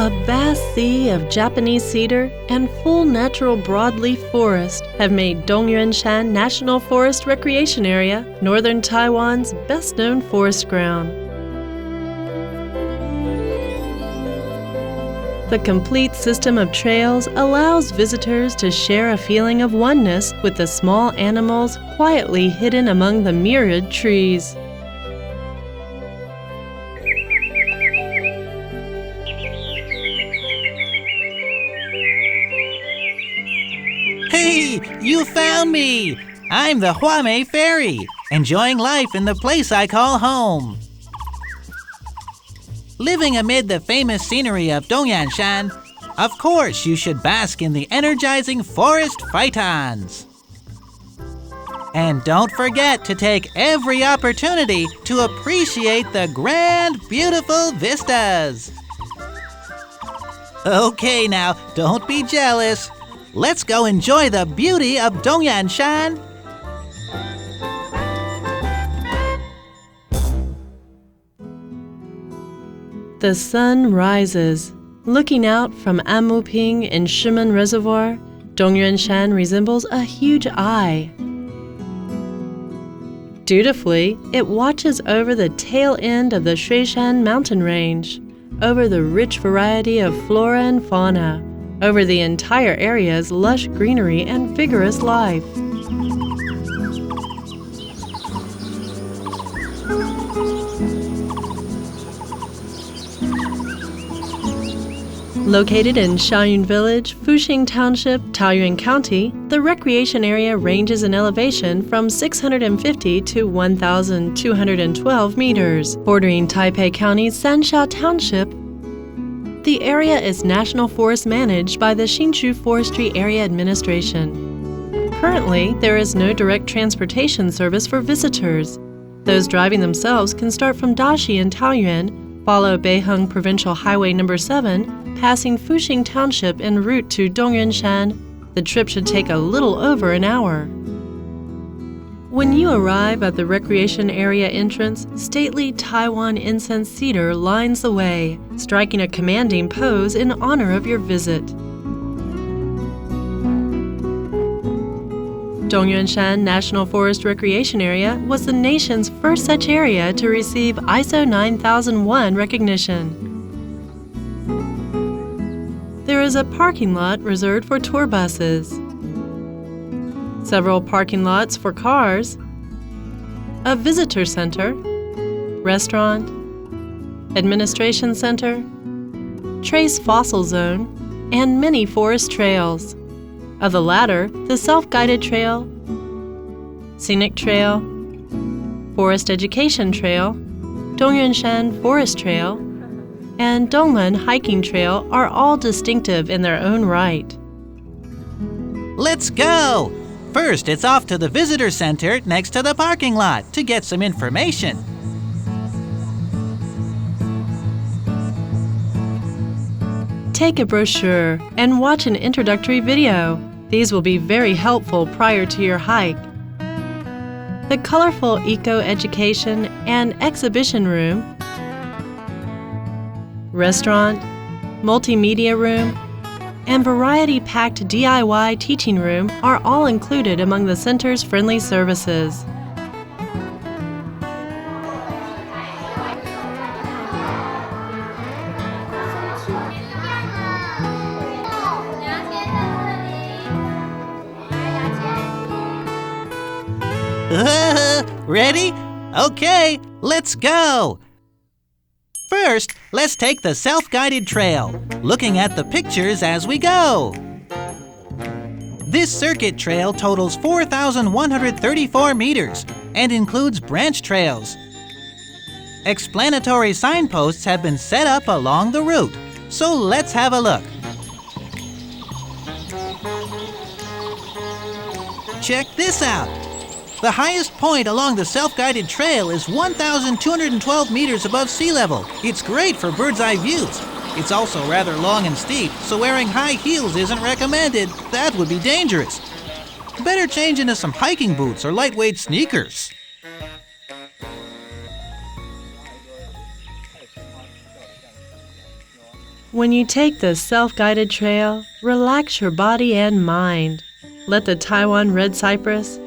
A vast sea of Japanese cedar and full natural broadleaf forest have made Dongyanshan National Forest Recreation Area northern Taiwan's best-known forest ground. The complete system of trails allows visitors to share a feeling of oneness with the small animals quietly hidden among the myriad trees. Hey, you found me! I'm the Huamei Fairy, enjoying life in the place I call home. Living amid the famous scenery of Dongyanshan, of course you should bask in the energizing forest phaetons. And don't forget to take every opportunity to appreciate the grand, beautiful vistas. Okay now, don't be jealous. Let's go enjoy the beauty of Dongyanshan. The sun rises. Looking out from Amuping in Shimen Reservoir, Dongyanshan resembles a huge eye. Dutifully, it watches over the tail end of the Xiayun mountain range, over the rich variety of flora and fauna, over the entire area's lush greenery and vigorous life. Located in Xiayun Village, Fuxin Township, Taoyuan County, the recreation area ranges in elevation from 650 to 1,212 meters. Bordering Taipei County's Sanxia Township, the area is National Forest managed by the Hsinchu Forestry Area Administration. Currently, there is no direct transportation service for visitors. Those driving themselves can start from Dashi in Taoyuan, follow Beiheng Provincial Highway No. 7, passing Fuxin Township en route to Dongyanshan. The trip should take a little over an hour. When you arrive at the recreation area entrance, stately Taiwan incense cedar lines the way, striking a commanding pose in honor of your visit. Dongyanshan National Forest Recreation Area was the nation's first such area to receive ISO 9001 recognition. There is a parking lot reserved for tour buses, several parking lots for cars, a visitor center, restaurant, administration center, trace fossil zone, and many forest trails. Of the latter, the self-guided trail, Scenic Trail, Forest Education Trail, Dongyanshan Forest Trail, and Dongmen Hiking Trail are all distinctive in their own right. Let's go! First, it's off to the visitor center next to the parking lot to get some information. Take a brochure and watch an introductory video. These will be very helpful prior to your hike. The colorful eco-education and exhibition room, restaurant, multimedia room, and variety-packed DIY teaching room are all included among the center's friendly services. Ready? Okay, let's go! First, let's take the self-guided trail, looking at the pictures as we go. This circuit trail totals 4,134 meters and includes branch trails. Explanatory signposts have been set up along the route, so let's have a look. Check this out. The highest point along the self-guided trail is 1,212 meters above sea level. It's great for bird's-eye views. It's also rather long and steep, so wearing high heels isn't recommended. That would be dangerous. Better change into some hiking boots or lightweight sneakers. When you take the self-guided trail, relax your body and mind. Let the Taiwan red cypress,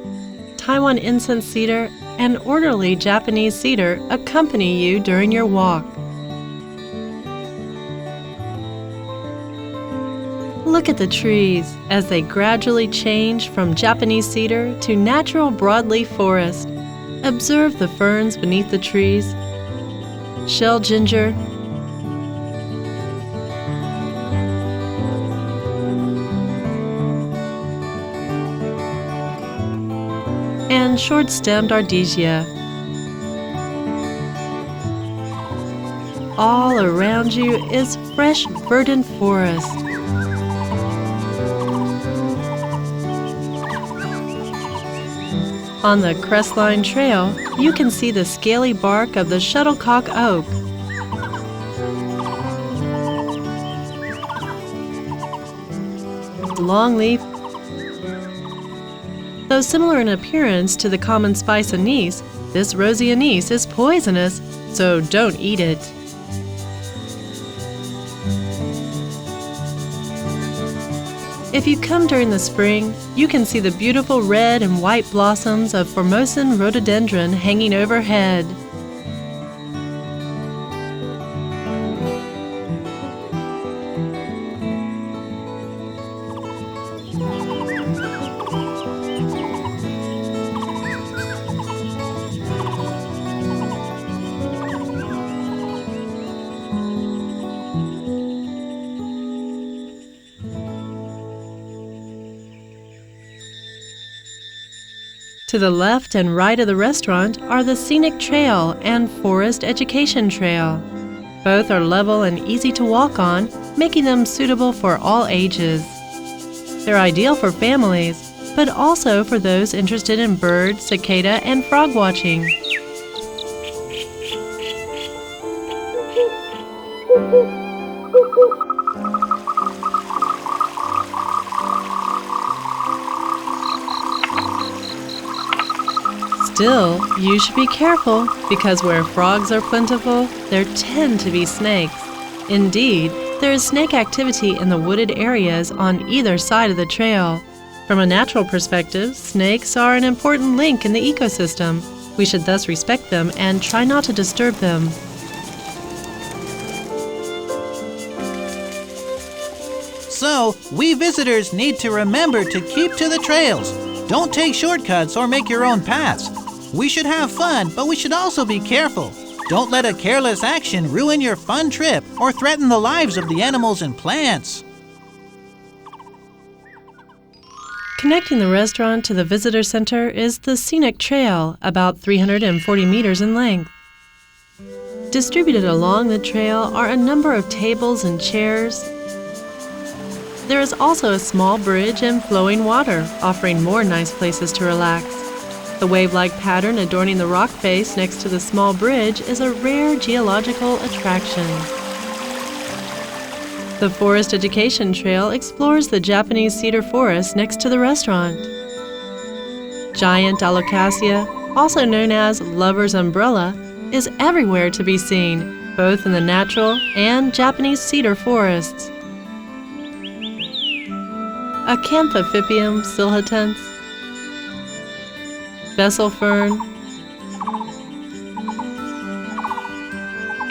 Taiwan incense cedar, and orderly Japanese cedar accompany you during your walk. Look at the trees as they gradually change from Japanese cedar to natural broadleaf forest. Observe the ferns beneath the trees, shell ginger, and short-stemmed ardisia. All around you is fresh, verdant forest. On the Crestline Trail, you can see the scaly bark of the shuttlecock oak. Longleaf, though similar in appearance to the common spice anise, this rosy anise is poisonous, so don't eat it. If you come during the spring, you can see the beautiful red and white blossoms of Formosan rhododendron hanging overhead. To the left and right of the restaurant are the Scenic Trail and Forest Education Trail. Both are level and easy to walk on, making them suitable for all ages. They're ideal for families, but also for those interested in bird, cicada, and frog watching. Still, you should be careful because where frogs are plentiful, there tend to be snakes. Indeed, there is snake activity in the wooded areas on either side of the trail. From a natural perspective, snakes are an important link in the ecosystem. We should thus respect them and try not to disturb them. So, we visitors need to remember to keep to the trails. Don't take shortcuts or make your own paths. We should have fun, but we should also be careful. Don't let a careless action ruin your fun trip or threaten the lives of the animals and plants. Connecting the restaurant to the visitor center is the Scenic Trail, about 340 meters in length. Distributed along the trail are a number of tables and chairs. There is also a small bridge and flowing water, offering more nice places to relax. The wave-like pattern adorning the rock face next to the small bridge is a rare geological attraction. The Forest Education Trail explores the Japanese cedar forest next to the restaurant. Giant alocasia, also known as lover's umbrella, is everywhere to be seen, both in the natural and Japanese cedar forests. Acanthophypium silhitense, vessel fern,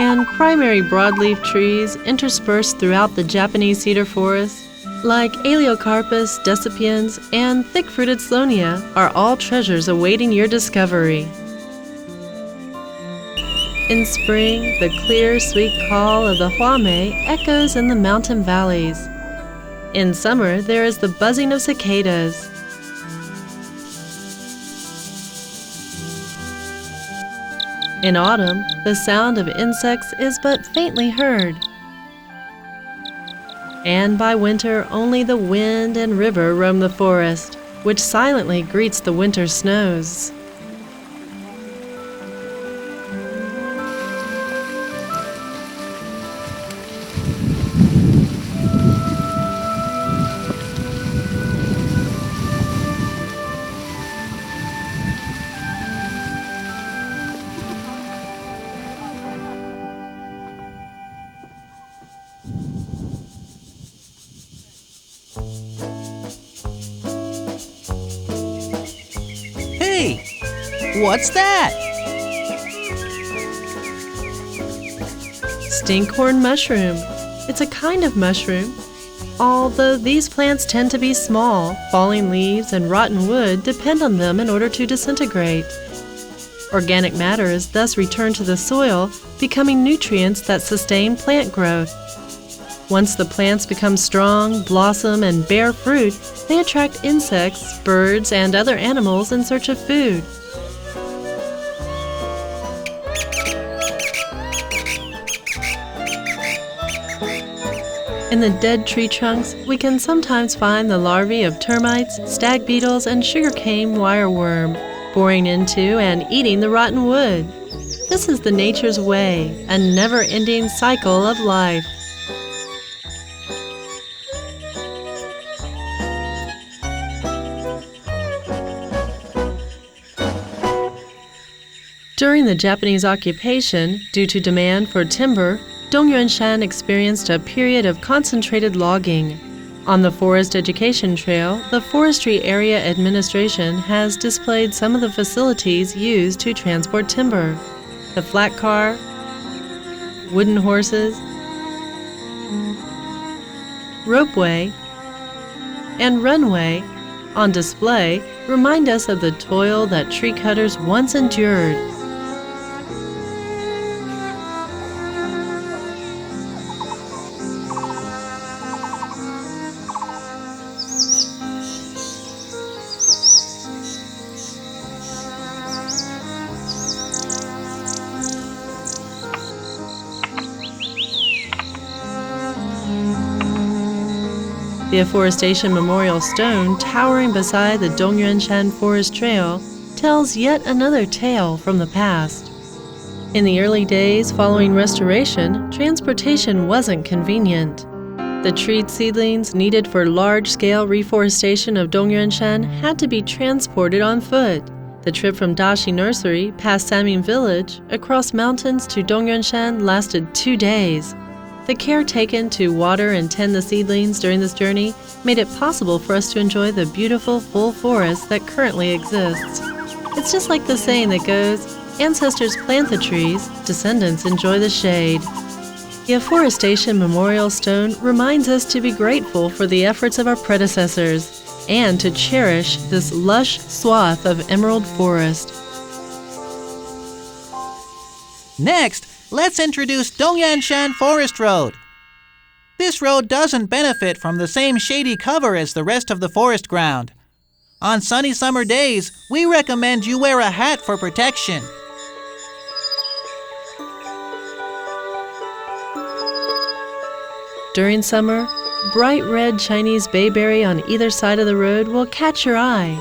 and primary broadleaf trees interspersed throughout the Japanese cedar forest, like Aleocarpus decipiens and thick-fruited slonia, are all treasures awaiting your discovery. In spring, the clear, sweet call of the huame echoes in the mountain valleys. In summer, there is the buzzing of cicadas. In autumn, the sound of insects is but faintly heard. And by winter, only the wind and river roam the forest, which silently greets the winter snows. What's that? Stinkhorn mushroom. It's a kind of mushroom. Although these plants tend to be small, falling leaves and rotten wood depend on them in order to disintegrate. Organic matter is thus returned to the soil, becoming nutrients that sustain plant growth. Once the plants become strong, blossom, and bear fruit, they attract insects, birds, and other animals in search of food. In the dead tree trunks, we can sometimes find the larvae of termites, stag beetles, and sugarcane wireworm, boring into and eating the rotten wood. This is the nature's way, a never-ending cycle of life. During the Japanese occupation, due to demand for timber, Dongyanshan experienced a period of concentrated logging. On the Forest Education Trail, the Forestry Area Administration has displayed some of the facilities used to transport timber. The flat car, wooden horses, ropeway, and runway on display remind us of the toil that tree cutters once endured. The Afforestation Memorial Stone, towering beside the Dongyanshan Forest Trail, tells yet another tale from the past. In the early days following restoration, transportation wasn't convenient. The treed seedlings needed for large-scale reforestation of Dongyanshan had to be transported on foot. The trip from Dashi Nursery past Xiayun village across mountains to Dongyanshan lasted 2 days. The care taken to water and tend the seedlings during this journey made it possible for us to enjoy the beautiful full forest that currently exists. It's just like the saying that goes, ancestors plant the trees, descendants enjoy the shade. The Afforestation Memorial Stone reminds us to be grateful for the efforts of our predecessors and to cherish this lush swath of emerald forest. Next, let's introduce Dongyanshan Forest Road. This road doesn't benefit from the same shady cover as the rest of the forest ground. On sunny summer days, we recommend you wear a hat for protection. During summer, bright red Chinese bayberry on either side of the road will catch your eye.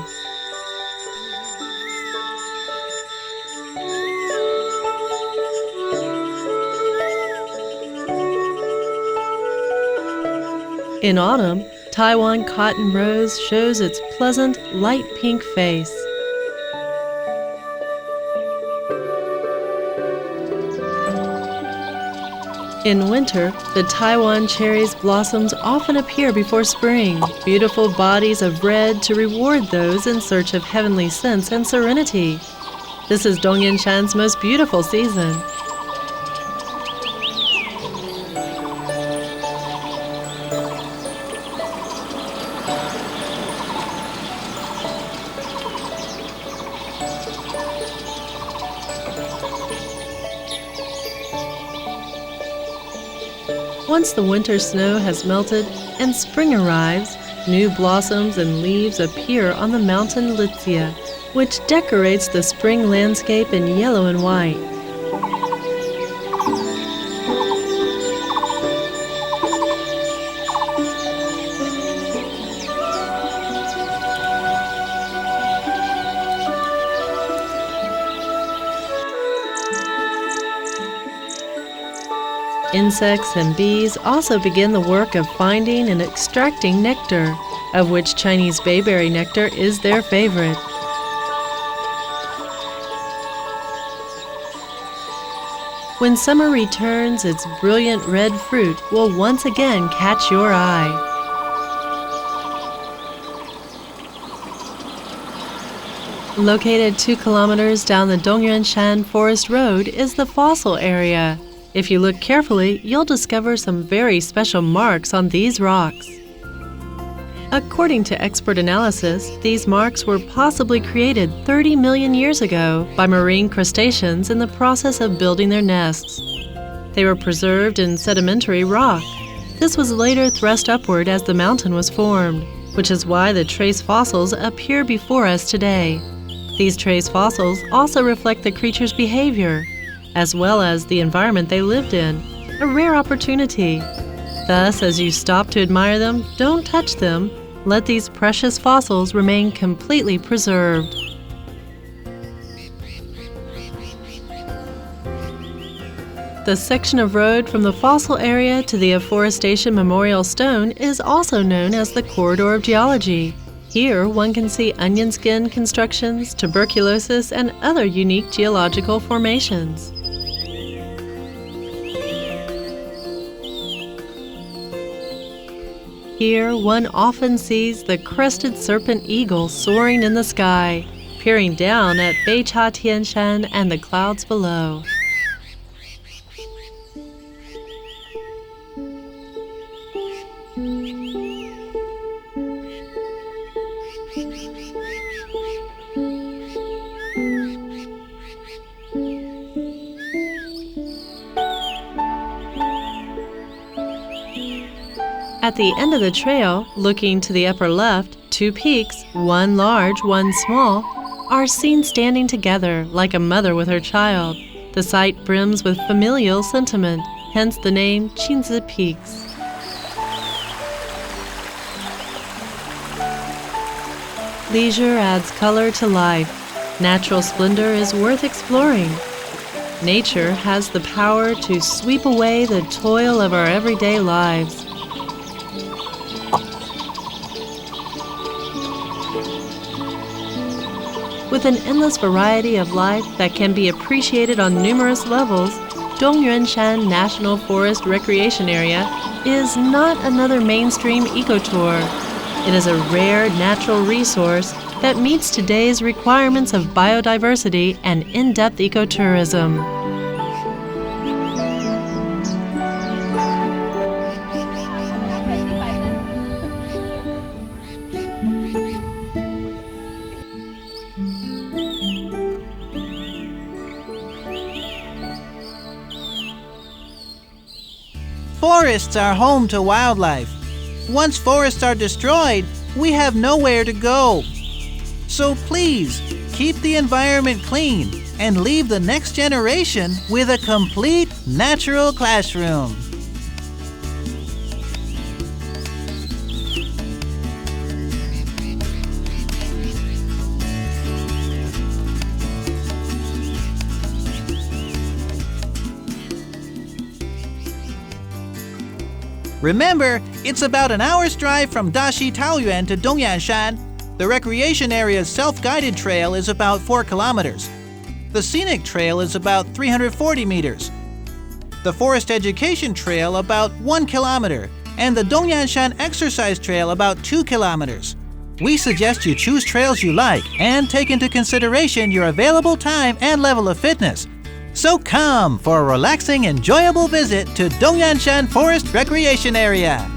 In autumn, Taiwan cotton rose shows its pleasant light pink face. In winter, the Taiwan cherry's blossoms often appear before spring, beautiful bodies of red to reward those in search of heavenly scents and serenity. This is Dongyanshan's most beautiful season. Once the winter snow has melted and spring arrives, new blossoms and leaves appear on the mountain litsea, which decorates the spring landscape in yellow and white. Insects and bees also begin the work of finding and extracting nectar, of which Chinese bayberry nectar is their favorite. When summer returns, its brilliant red fruit will once again catch your eye. Located 2 kilometers down the Dongyanshan Forest Road is the fossil area. If you look carefully, you'll discover some very special marks on these rocks. According to expert analysis, these marks were possibly created 30 million years ago by marine crustaceans in the process of building their nests. They were preserved in sedimentary rock. This was later thrust upward as the mountain was formed, which is why the trace fossils appear before us today. These trace fossils also reflect the creature's behavior, as well as the environment they lived in, a rare opportunity. Thus, as you stop to admire them, don't touch them. Let these precious fossils remain completely preserved. The section of road from the fossil area to the Afforestation Memorial Stone is also known as the Corridor of Geology. Here, one can see onion skin constructions, tuberculosis, and other unique geological formations. Here, one often sees the crested serpent eagle soaring in the sky, peering down at Tianshan and the clouds below. At the end of the trail, looking to the upper left, 2 peaks, one large, one small, are seen standing together like a mother with her child. The sight brims with familial sentiment, hence the name Qinzi Peaks. Leisure adds color to life. Natural splendor is worth exploring. Nature has the power to sweep away the toil of our everyday lives. With an endless variety of life that can be appreciated on numerous levels, Dongyanshan National Forest Recreation Area is not another mainstream ecotour. It is a rare natural resource that meets today's requirements of biodiversity and in-depth ecotourism. Forests are home to wildlife. Once forests are destroyed, we have nowhere to go. So please, keep the environment clean and leave the next generation with a complete natural classroom. Remember, it's about an hour's drive from Dashi Taoyuan to Dongyanshan. The recreation area's self-guided trail is about 4 kilometers. The Scenic Trail is about 340 meters. The Forest Education Trail about 1 kilometer, and the Dongyanshan Exercise Trail about 2 kilometers. We suggest you choose trails you like and take into consideration your available time and level of fitness. So come for a relaxing, enjoyable visit to Dongyanshan Forest Recreation Area.